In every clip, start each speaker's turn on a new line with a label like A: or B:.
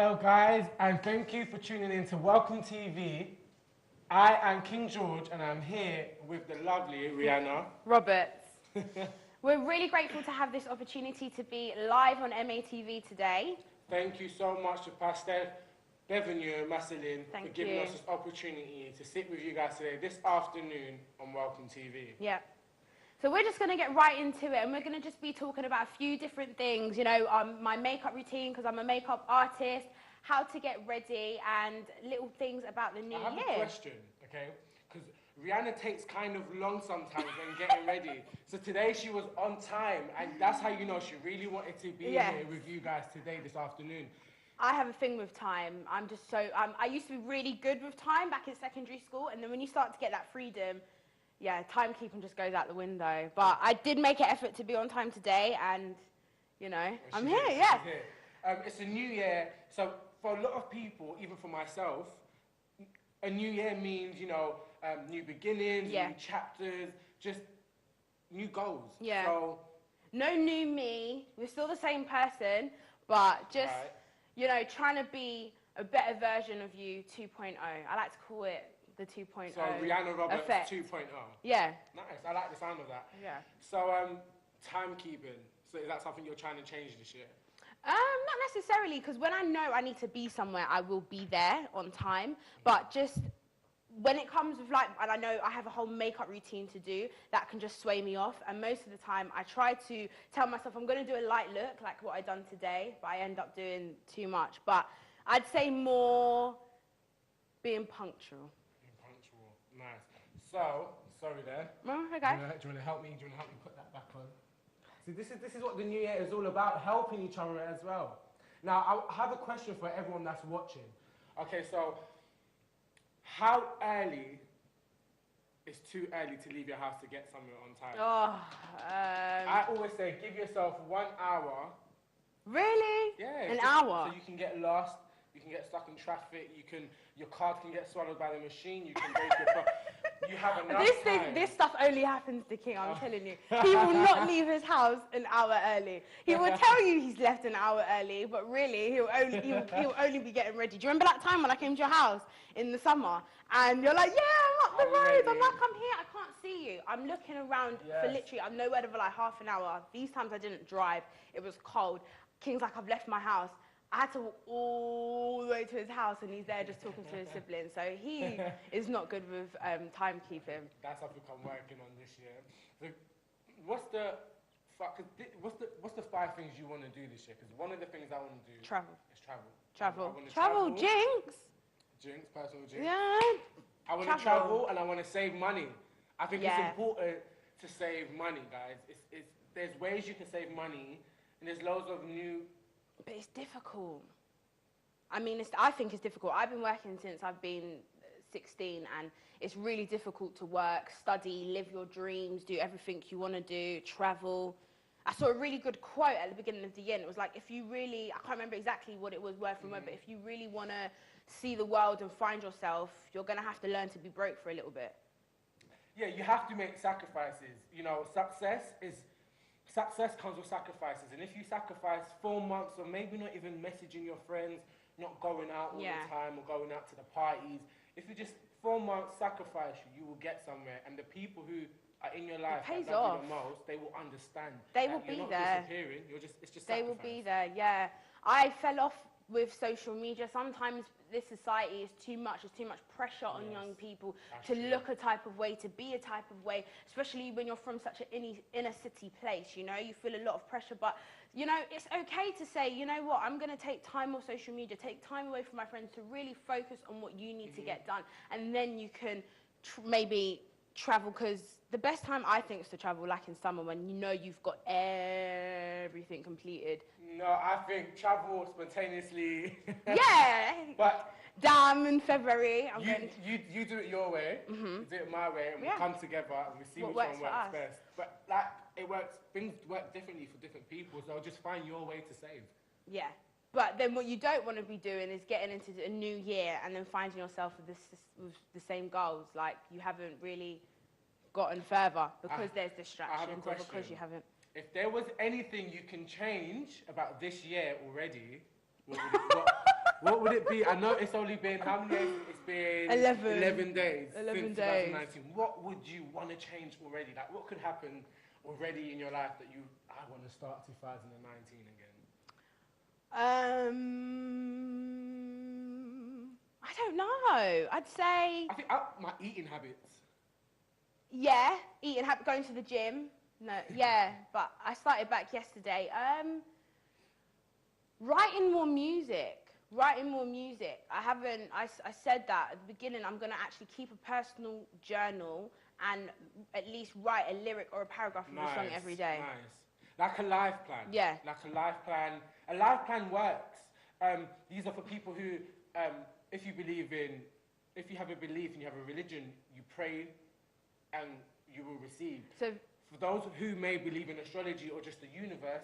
A: Hello guys, and thank you for tuning in to Welcome TV. I am King George and I'm here with the lovely Rianna.
B: Roberts. We're really grateful to have this opportunity to be live on MATV today.
A: Thank you so much to Pastor Bevenue Marcelin for giving us this opportunity to sit with you guys today, this afternoon on Welcome TV.
B: Yeah. So we're just going to get right into it, and we're going to just be talking about a few different things, you know, my makeup routine, because I'm a makeup artist, how to get ready, and little things about the new year.
A: I have a question, okay? Because Rianna takes kind of long sometimes when getting ready. So today she was on time, and that's how you know she really wanted to be here with you guys today, this afternoon.
B: I have a thing with time. I'm just so, I used to be really good with time back in secondary school, and then when you start to get that freedom, yeah, timekeeping just goes out the window. But I did make an effort to be on time today, and, you know, I'm here, yeah.
A: It's a new year, so for a lot of people, even for myself, a new year means, you know, new beginnings, new chapters, just new goals.
B: Yeah.
A: So,
B: no new me, we're still the same person, but just, you know, trying to be a better version of you 2.0. I like to call it the 2.0
A: So Rianna Roberts
B: effect.
A: 2.0.
B: Yeah.
A: Nice, I like the sound of that.
B: Yeah.
A: So, timekeeping, so is that something you're trying to change this year?
B: Not necessarily, because when I know I need to be somewhere, I will be there on time. But just when it comes with like, and I know I have a whole makeup routine to do, that can just sway me off. And most of the time, I try to tell myself I'm going to do a light look, like what I done today, but I end up doing too much. But I'd say more being punctual.
A: Being punctual, nice. So, sorry there.
B: Oh, okay.
A: Do you want to help me? Do you want to help me put that back on? See, this is what the new year is all about, helping each other as well. Now, I have a question for everyone that's watching. Okay, so how early is too early to leave your house to get somewhere on time? I always say give yourself 1 hour.
B: Really?
A: Yeah.
B: An hour?
A: So you can get lost, you can get stuck in traffic, your card can get swallowed by the machine, you can break your car. You have enough time.
B: This stuff only happens to King, I'm telling you. He will not leave his house an hour early. He will tell you he's left an hour early, but really, he'll only be getting ready. Do you remember that time when I came to your house in the summer? And you're like, yeah, I'm up the road. I'm like, I'm here, I can't see you. I'm looking around for literally, I'm nowhere for like half an hour. These times I didn't drive. It was cold. King's like, I've left my house. I had to walk all the way to his house, and he's there just talking to his siblings. So he is not good with timekeeping.
A: That's something I'm working on this year. So what's the 5 things you want to do this year? Because one of the things I want to do is travel.
B: Travel, jinx.
A: Jinx, personal jinx.
B: Yeah.
A: I want to travel and I want to save money. I think it's important to save money, guys. There's ways you can save money, and there's loads of new.
B: But it's difficult. I mean, I think it's difficult. I've been working since I've been 16, and it's really difficult to work, study, live your dreams, do everything you want to do, travel. I saw a really good quote at the beginning of the year, and it was like, if you really, I can't remember exactly what it was word for word, but if you really want to see the world and find yourself, you're going to have to learn to be broke for a little bit.
A: Yeah, you have to make sacrifices. You know, Success comes with sacrifices, and if you sacrifice 4 months of maybe not even messaging your friends, not going out all the time or going out to the parties, if you just 4 months sacrifice, you will get somewhere, and the people who are in your life that love you the most, they will understand.
B: They will be there.
A: Disappearing. It's just
B: they will be there. Yeah, I fell off with social media. Sometimes this society is too much. There's too much pressure on young people to look a type of way, to be a type of way, especially when you're from such an inner city place, you know, you feel a lot of pressure. But, you know, it's okay to say, you know what, I'm going to take time off social media, take time away from my friends to really focus on what you need to get done. And then you can maybe travel, because the best time I think is to travel like in summer when you know you've got everything completed.
A: No, I think travel spontaneously.
B: Yeah.
A: But
B: damn, in February.
A: You do it your way, you do it my way, and we come together and we see which one works best. But like things work differently for different people, so just find your way to save.
B: Yeah. But then what you don't want to be doing is getting into a new year and then finding yourself with the same goals. Like you haven't really gotten further because there's distractions or because you haven't.
A: If there was anything you can change about this year already, What would it be? I know it's only been, how many days? It's been 11 days
B: 11
A: since
B: days.
A: 2019. What would you want to change already? Like, what could happen already in your life that I want to start 2019 again?
B: I don't know. I'd say,
A: I think my eating habits.
B: yeah, going to the gym. No, yeah, but I started back yesterday. Writing more music. I said that at the beginning, I'm going to actually keep a personal journal and at least write a lyric or a paragraph of a song every day.
A: Nice. Like a life plan.
B: Yeah.
A: Like a life plan. A life plan works. These are for people who, if you have a belief and you have a religion, you pray and you will receive.
B: So
A: for those who may believe in astrology or just the universe,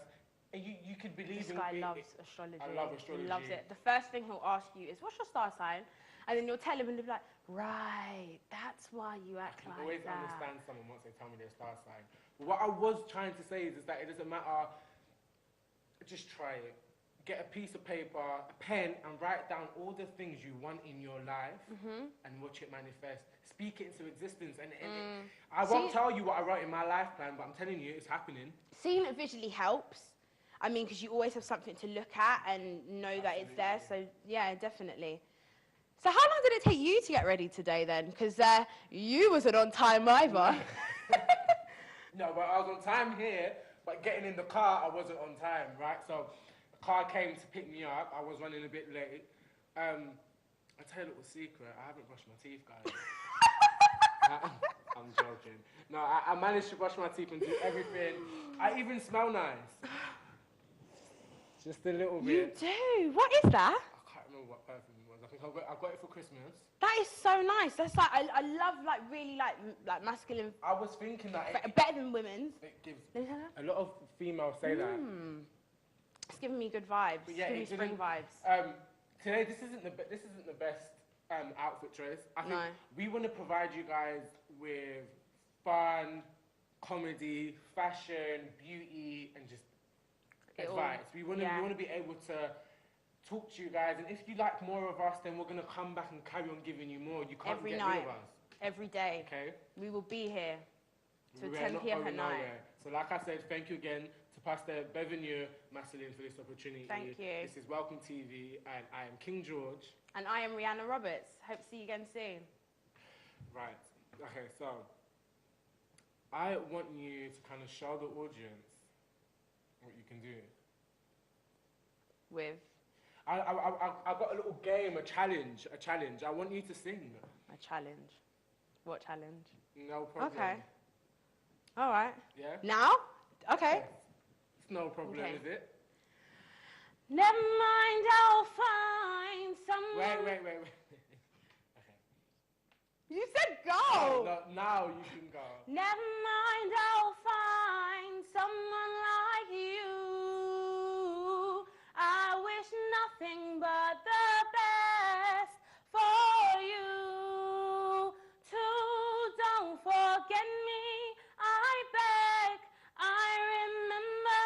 A: you could believe
B: this guy loves astrology.
A: I love astrology.
B: He loves it. The first thing he'll ask you is, what's your star sign? And then you'll tell him and he'll be like, right, that's why you act like that.
A: I can always understand someone once they tell me their star sign. But what I was trying to say is that it doesn't matter, just try it. Get a piece of paper, a pen, and write down all the things you want in your life and watch it manifest. Speak it into existence. And I won't tell you what I wrote in my life plan, but I'm telling you, it's happening.
B: Seeing it visually helps. I mean, because you always have something to look at and know that it's there. So, yeah, definitely. So how long did it take you to get ready today then? Because you wasn't on time either.
A: No, but I was on time here, but getting in the car, I wasn't on time, right? So the car came to pick me up. I was running a bit late. I'll tell you a little secret. I haven't brushed my teeth, guys. I'm joking. No, I managed to brush my teeth and do everything. I even smell nice. Just a little bit.
B: You do? What is that?
A: I can't remember what perfume it was. I think I got it for Christmas.
B: That is so nice. That's like, I love like really like masculine.
A: I was thinking that
B: better than women's.
A: It gives a lot of females say that.
B: It's giving me good vibes.
A: But yeah,
B: it's giving me spring vibes.
A: Today this isn't the best outfit choice. I think we want to provide you guys with fun, comedy, fashion, beauty, and just advice. We want to be able to talk to you guys, and if you like more of us, then we're going to come back and carry on giving you more. You can't
B: every
A: get
B: night,
A: rid of us.
B: Every day.
A: Okay.
B: We will be here to
A: We're
B: 10 p.m. at night.
A: Nowhere. So like I said, thank you again to Pastor Bevenue Marceline for this opportunity.
B: Thank you.
A: This is Welcome TV, and I am King George.
B: And I am Rianna Roberts. Hope to see you again soon.
A: Right. Okay, so I want you to kind of show the audience what you can do.
B: With?
A: I got a little game, a challenge. I want you to sing.
B: A challenge? What challenge?
A: No problem.
B: Okay. All right.
A: Yeah?
B: Now? Okay.
A: It's no problem, is it?
B: Never mind, I'll find someone.
A: Wait. Okay.
B: You said go.
A: No, now you can go.
B: Never mind, I'll find someone like you. I wish nothing but the best for you. Too, don't forget me, I beg. I remember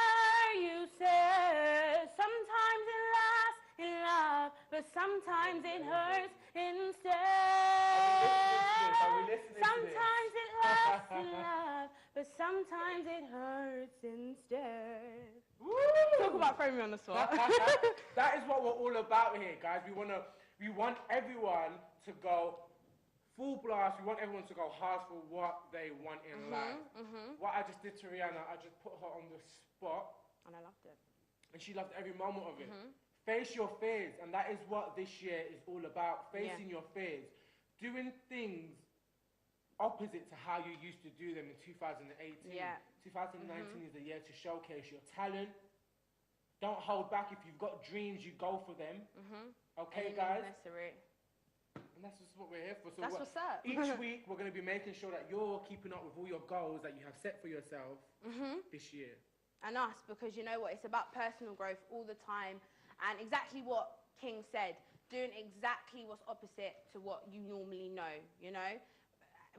B: you said sometimes it lasts in love, but sometimes it hurts instead. Sometimes it lasts in love, but sometimes it hurts instead.
A: Woo!
B: Talk about throwing me on the spot.
A: That is what we're all about here, guys. We want everyone to go full blast. We want everyone to go hard for what they want in life. What I just did to Rianna, I just put her on the spot.
B: And I loved it.
A: And she loved every moment of it. Face your fears, and that is what this year is all about. Facing your fears. Doing things opposite to how you used to do them in 2018. 2019 is the year to showcase your talent. Don't hold back. If you've got dreams, you go for them. Okay, guys? And that's just what we're here for. So
B: that's what's up.
A: Each week, we're going to be making sure that you're keeping up with all your goals that you have set for yourself this year.
B: And us, because you know what? It's about personal growth all the time. And exactly what King said, doing exactly what's opposite to what you normally know, you know?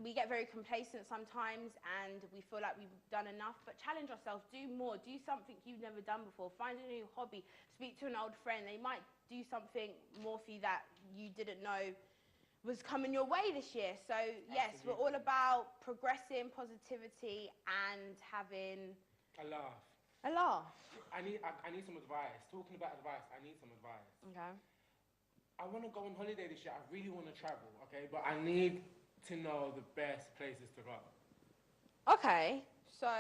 B: we get very complacent sometimes and we feel like we've done enough, but challenge yourself, do more, do something you've never done before, find a new hobby, speak to an old friend. They might do something more for you that you didn't know was coming your way this year. So yes,
A: Absolutely.
B: we're all about progressing, positivity, and having
A: a laugh.
B: a laugh.
A: I need some advice. Talking about advice, I need some advice.
B: Okay.
A: I want to go on holiday this year. I really want to travel, okay? But I need to know the best places to go.
B: Okay, so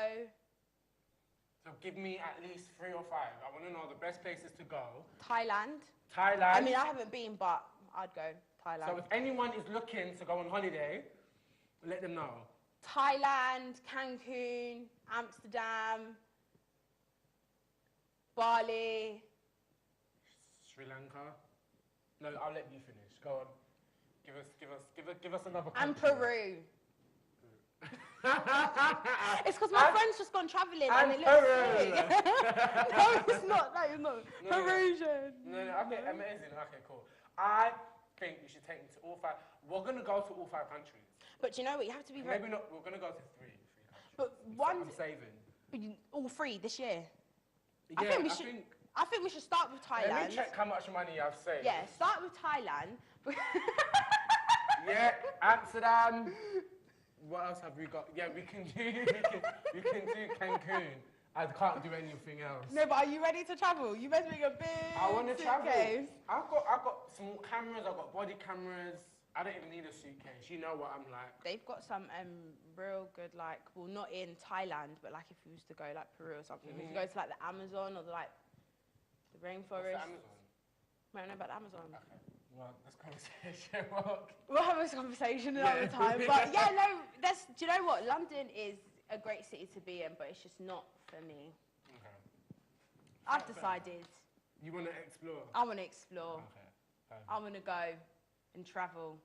A: give me at least 3 or 5. I want to know the best places to go.
B: Thailand.
A: Thailand.
B: I mean, I haven't been, but I'd go Thailand.
A: So if anyone is looking to go on holiday, let them know.
B: Thailand, Cancun, Amsterdam, Bali.
A: Sri Lanka. No, I'll let you finish. Go on. Give us another country.
B: And Peru. It's because my friend's just gone travelling and it looks sick. No, it's not. No, it's not.
A: No,
B: Perusian.
A: No, okay, amazing. Okay, cool. I think you should take me to all 5. We're going to go to all 5 countries.
B: But you know what? You have to be very...
A: Maybe not. We're going to go to 3 countries.
B: But
A: I'm saving.
B: All 3 this year?
A: Yeah,
B: I think we should start with Thailand.
A: Let me check how much money I've saved.
B: Yeah, start with Thailand.
A: Yeah, Amsterdam. What else have we got? Yeah, we can do Cancun. I can't do anything else.
B: No, but are you ready to travel? You must bring a big
A: I want to travel.
B: suitcase.
A: I've got small cameras. I've got body cameras. I don't even need a suitcase. You know what I'm like.
B: They've got some real good, like, well, not in Thailand, but like if you was to go like Peru or something. If you go to like the Amazon or the rainforest.
A: What's the Amazon?
B: I don't know about the Amazon.
A: Okay. Well, this conversation.
B: We'll have this conversation another time. But yeah, no, do you know what? London is a great city to be in, but it's just not for me.
A: Okay.
B: I've decided.
A: You want to explore?
B: I want to explore.
A: Okay. Perfect.
B: I want to go and travel.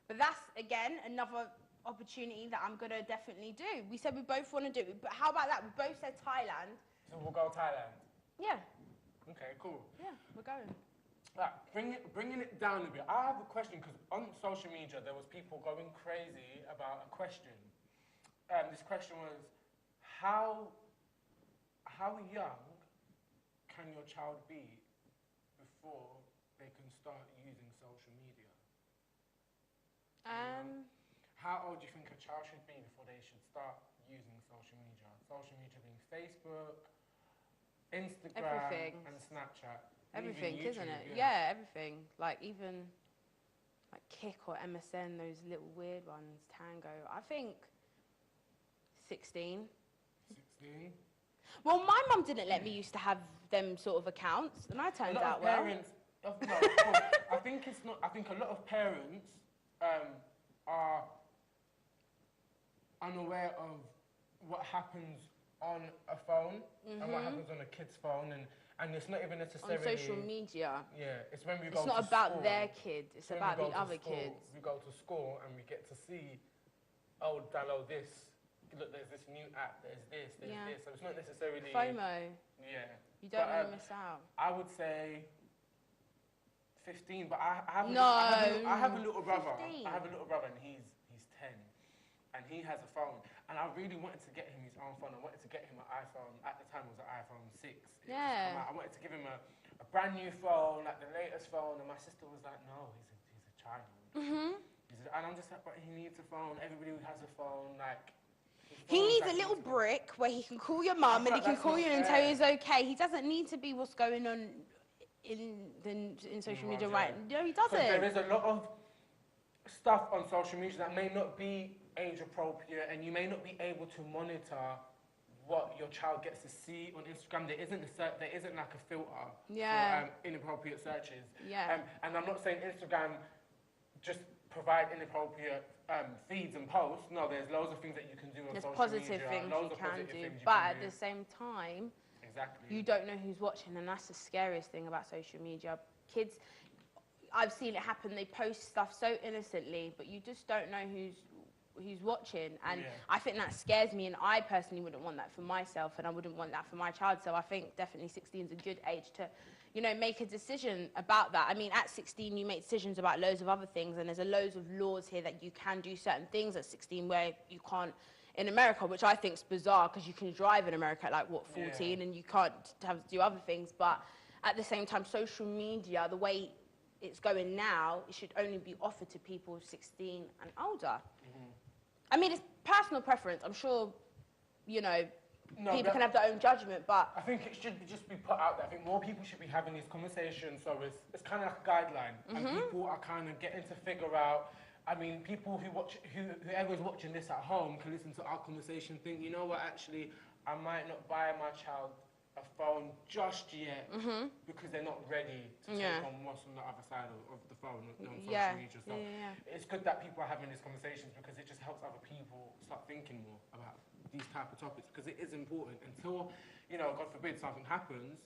B: But that's, again, another opportunity that I'm going to definitely do. We said we both want to do it, but how about that? We both said Thailand.
A: So we'll go Thailand?
B: Yeah.
A: Okay, cool.
B: Yeah, we're going.
A: Right, bringing it down a bit. I have a question, because on social media, there was people going crazy about a question. This question was, how young can your child be before they can start using social media? How old do you think a child should be before they should start using social media? Social media being Facebook, Instagram,
B: Everything.
A: and Snapchat.
B: Everything,
A: YouTube,
B: isn't it?
A: Yeah.
B: Yeah, everything. Like even like Kik or MSN, those little weird ones, Tango. I think 16.
A: 16?
B: Well, my mum didn't let me used to have them sort of accounts, and I turned out well.
A: I think it's not. I think a lot of parents are unaware of what happens on a phone and what happens on a kid's phone, and it's not even necessarily
B: on social media.
A: Yeah, it's when we go.
B: It's not
A: to
B: about
A: school,
B: their kid. It's about the other kids.
A: We go to school and we get to see, oh, download this. Look, there's this new app. There's this. There's this. So it's not necessarily
B: FOMO.
A: Yeah.
B: You don't want to miss out.
A: I would say 15, but I have a little brother.
B: 15.
A: I have a little brother, and he's 10, and he has a phone. And I really wanted to get him his own phone. I wanted to get him an iPhone. At the time, it was an iPhone 6.
B: Yeah.
A: I wanted to give him a brand new phone, like the latest phone. And my sister was like, "No, he's a child." And I'm just like, "But he needs a phone. Everybody has a phone. Like."
B: He needs a little brick where he can call your mum and he can call you and tell you he's okay. He doesn't need to be what's going on in social media right now. No, he doesn't.
A: There is a lot of stuff on social media that may not be age appropriate, and you may not be able to monitor what your child gets to see on Instagram. There isn't like a filter for inappropriate searches.
B: Yeah.
A: And I'm not saying Instagram just provide inappropriate feeds and posts. No, there's loads of things that you can do on social media.
B: There's positive things you can do, but at the same time, you don't know who's watching, and that's the scariest thing about social media. Kids, I've seen it happen. They post stuff so innocently, but you just don't know who's watching, and
A: Yeah.
B: I think that scares me, and I personally wouldn't want that for myself, and I wouldn't want that for my child. So I think definitely 16 is a good age to, you know, make a decision about that. I mean, at 16 you make decisions about loads of other things, and there's a loads of laws here that you can do certain things at 16 where you can't in America, which I think is bizarre, because you can drive in America at like what, 14, and you can't have to do other things. But at the same time, social media, the way it's going now, it should only be offered to people 16 and older. I mean, it's personal preference. I'm sure, you know, people can have their own judgment, but
A: I think it should just be put out there. I think more people should be having these conversations, so it's kind of like a guideline, and people are kind of getting to figure out. I mean, people whoever's watching this at home can listen to our conversation, think, you know what, actually, I might not buy my child a phone just yet because they're not ready to take on what's on the other side of the phone, on social media. So it's good that people are having these conversations, because it just helps other people start thinking more about these type of topics, because it is important. Until, you know, God forbid something happens,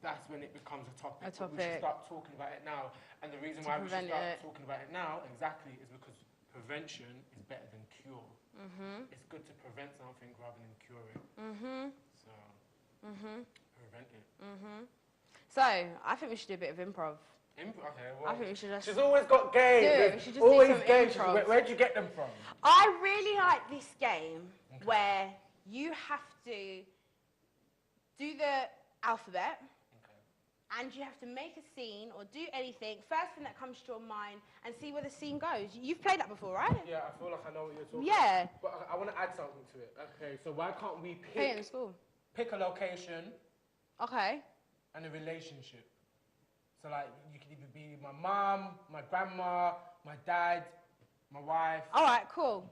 A: that's when it becomes a topic. We should start talking about it now. And the reason why we should start talking about it now, exactly, is because prevention is better than cure. It's good to prevent something rather than cure it. So, prevent it.
B: So, I think we should do a bit of improv.
A: Okay, well,
B: I think we should just
A: she's always got games.
B: we should just
A: always
B: do some
A: games.
B: improv.
A: Where'd you get them from?
B: I really like this game where you have to do the alphabet, and you have to make a scene or do anything, first thing that comes to your mind, and see where the scene goes. You've played that before, right?
A: Yeah, I feel like I know what you're talking
B: about.
A: But I want to add something to it. Okay, so why can't we
B: Play it in school.
A: pick a location and a relationship? So like, you could either be my mom, my grandma, my dad, my wife.
B: All right, cool.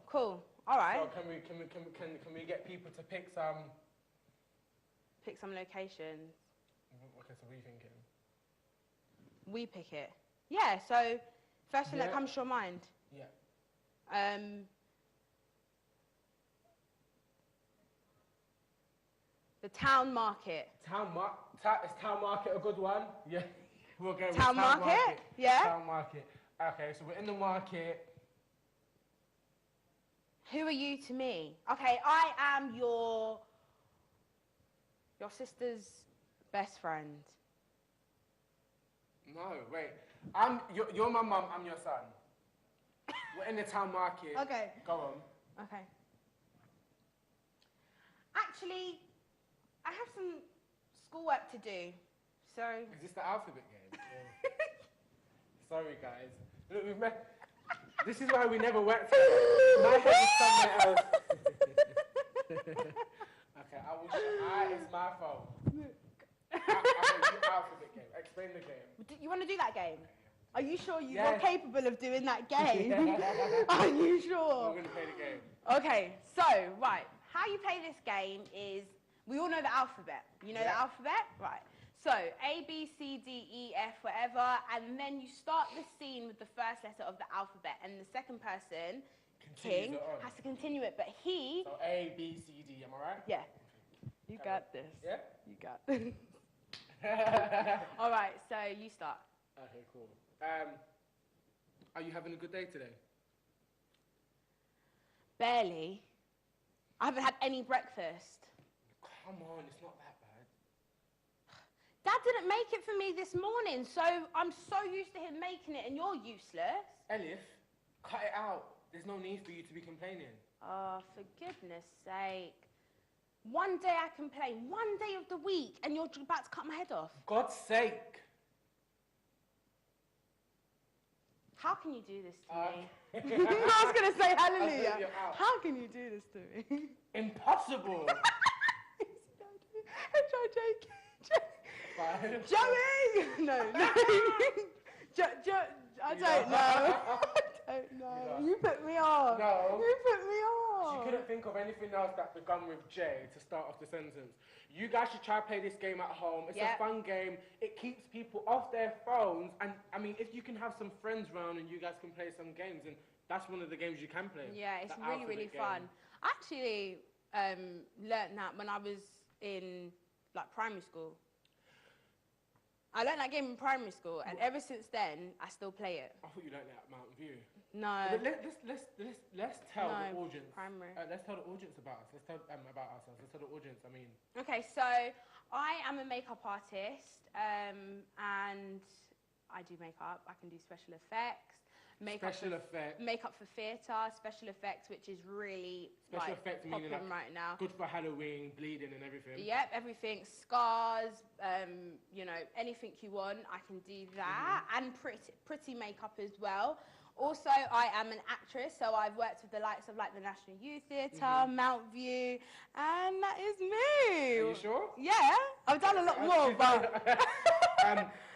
B: All right.
A: So can we get people to pick some?
B: Pick some locations.
A: Okay, so what are you thinking?
B: We pick it. Yeah. So first thing that comes to your mind.
A: Yeah.
B: The town market.
A: Is town market a good one? Yeah. We'll go with
B: town market? Yeah.
A: Town market. Okay, so we're in the market.
B: Who are you to me? Okay, I am your sister's best friend.
A: No, wait. You're my mum, I'm your son. We're in the town market.
B: Okay.
A: Go on.
B: Okay. Actually, I have some schoolwork to do, so...
A: Is this the alphabet game? Sorry, guys. Look, we've met... This is why we never worked together. My head is somewhere else. Okay, it's my fault. Alphabet game. Explain the game.
B: You want to do that game? Are you sure you're
A: Yes.
B: capable of doing that game? Are you sure?
A: We're going to play the game.
B: Okay, so, right. How you play this game is, we all know the alphabet. You know the alphabet? Right. So, A, B, C, D, E, F, whatever, and then you start the scene with the first letter of the alphabet, and the second person, King, has to continue it, but he...
A: So, A, B, C, D, am I right?
B: Yeah. You got this.
A: Yeah?
B: You got this. All right, so you start.
A: Okay, cool. Are you having a good day today?
B: Barely. I haven't had any breakfast.
A: Come on, it's not that bad.
B: Dad didn't make it for me this morning, so I'm so used to him making it, and you're useless.
A: Elif, cut it out. There's no need for you to be complaining.
B: Oh, for goodness sake. One day I complain, one day of the week, and you're about to cut my head off.
A: God's sake.
B: How can you do this to me? I was going to say hallelujah. How can you do this to me?
A: Impossible.
B: Joey! No. I don't know. You put me off.
A: No.
B: You put me off.
A: She couldn't think of anything else that begun with J to start off the sentence. You guys should try to play this game at home. It's a fun game. It keeps people off their phones. And, I mean, if you can have some friends around and you guys can play some games, and that's one of the games you can play.
B: Yeah, it's really, really fun. I actually learnt that when I was in, like, primary school. I learnt that game in primary school, and ever since then, I still play it.
A: I thought you learnt that at Mountain View.
B: No.
A: But let's tell the audience.
B: Primary.
A: Let's tell the audience about us. Let's tell about ourselves. Let's tell the audience. I mean.
B: Okay, so I am a makeup artist, and I do makeup. I can do special effects. Makeup for theatre, special effects, which is really
A: special effects
B: popping
A: meaning
B: right now.
A: Good for Halloween, bleeding and everything.
B: Yep, everything, scars, you know, anything you want, I can do that, and pretty makeup as well. Also, I am an actress, so I've worked with the likes of like the National Youth Theatre, Mount View, and that is me.
A: Are you sure?
B: Yeah, I've done a lot more, but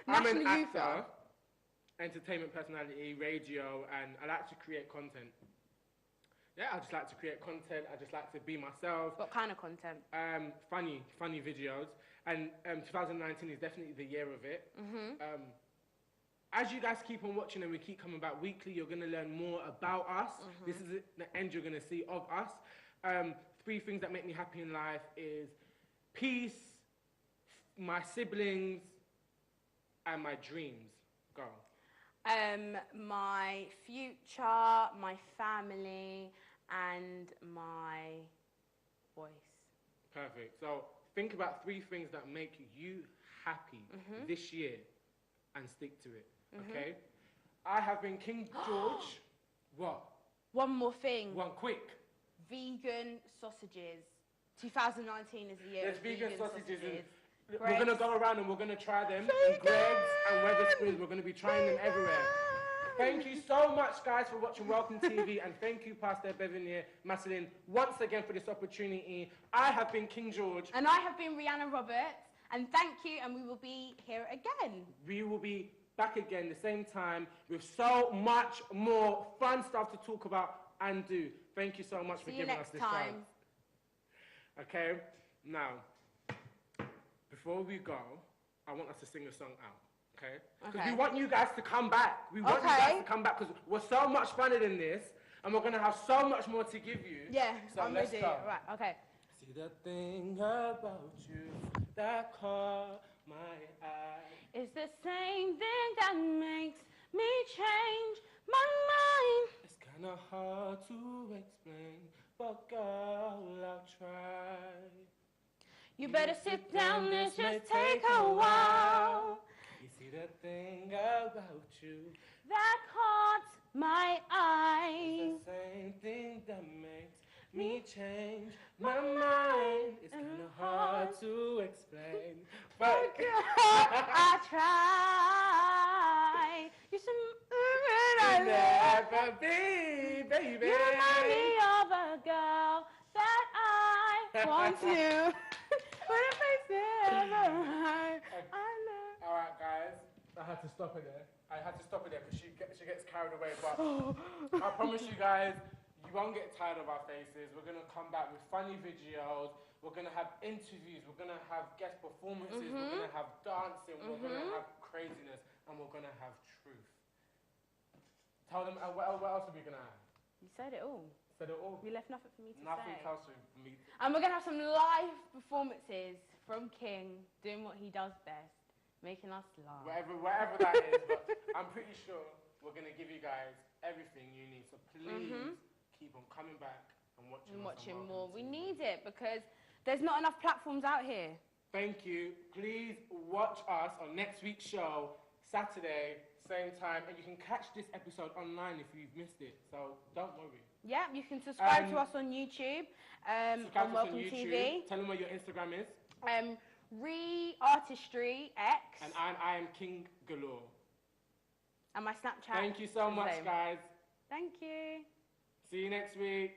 A: I'm an actor. Entertainment personality, radio, and I like to create content. Yeah, I just like to create content. I just like to be myself.
B: What kind of content?
A: Funny videos. And 2019 is definitely the year of it. As you guys keep on watching and we keep coming back weekly, you're going to learn more about us. This is the end you're going to see of us. 3 things that make me happy in life is peace, my siblings, and my dreams. Go.
B: My future, my family, and my voice.
A: Perfect. So think about 3 things that make you happy this year and stick to it. Okay? I have been King George. What?
B: One more thing.
A: One quick.
B: Vegan sausages. 2019 is the year
A: There's
B: of
A: vegan sausages.
B: We're
A: going to go around and we're going to try them. In Greg's and Wetherspoons, we're going to be trying them everywhere. Thank you so much, guys, for watching Welcome TV. And thank you, Pastor Bevernier Maslin, once again for this opportunity. I have been King George.
B: And I have been Rianna Roberts. And thank you, and we will be here again.
A: We will be back again the same time with so much more fun stuff to talk about and do. Thank you so much for giving us this time. Okay, now, before we go, I want us to sing a song out, okay? Because we want you guys to come back. We want you guys to come back because we're so much funner than this, and we're going to have so much more to give you.
B: Yeah,
A: so
B: I'm
A: let's
B: ready.
A: go.
B: Right, okay.
A: See the thing about you that caught my eye.
B: It's the same thing that makes me change my mind.
A: It's kind of hard to explain, but girl, I'll try.
B: You better sit down, this just take a while.
A: You see the thing about you
B: that caught my eye.
A: It's the same thing that makes me change my mind. It's kind of hard to explain, but
B: I try. You should
A: never be, baby.
B: You remind me of a girl that I want to. But it makes it ever hard. I love.
A: All right, guys. I had to stop it there. Because she gets carried away. But I promise you guys, you won't get tired of our faces. We're going to come back with funny videos. We're going to have interviews. We're going to have guest performances. We're going to have dancing. We're going to have craziness. And we're going to have truth. Tell them, what else are we going to have?
B: You said it all.
A: Said it all.
B: You left nothing for me to say.
A: Nothing else for me.
B: And we're going to have some live performances from King doing what he does best, making us laugh.
A: Whatever that is, but I'm pretty sure we're going to give you guys everything you need. So please keep on coming back and watching
B: more. We need it because there's not enough platforms out here.
A: Thank you. Please watch us on next week's show, Saturday, same time. And you can catch this episode online if you've missed it. So don't worry.
B: Yeah, you can subscribe to us on YouTube, on Welcome TV.
A: Tell them what your Instagram is.
B: Re-Artistry X.
A: And I am King Galore.
B: And my Snapchat.
A: Thank you so much, guys.
B: Thank you.
A: See you next week.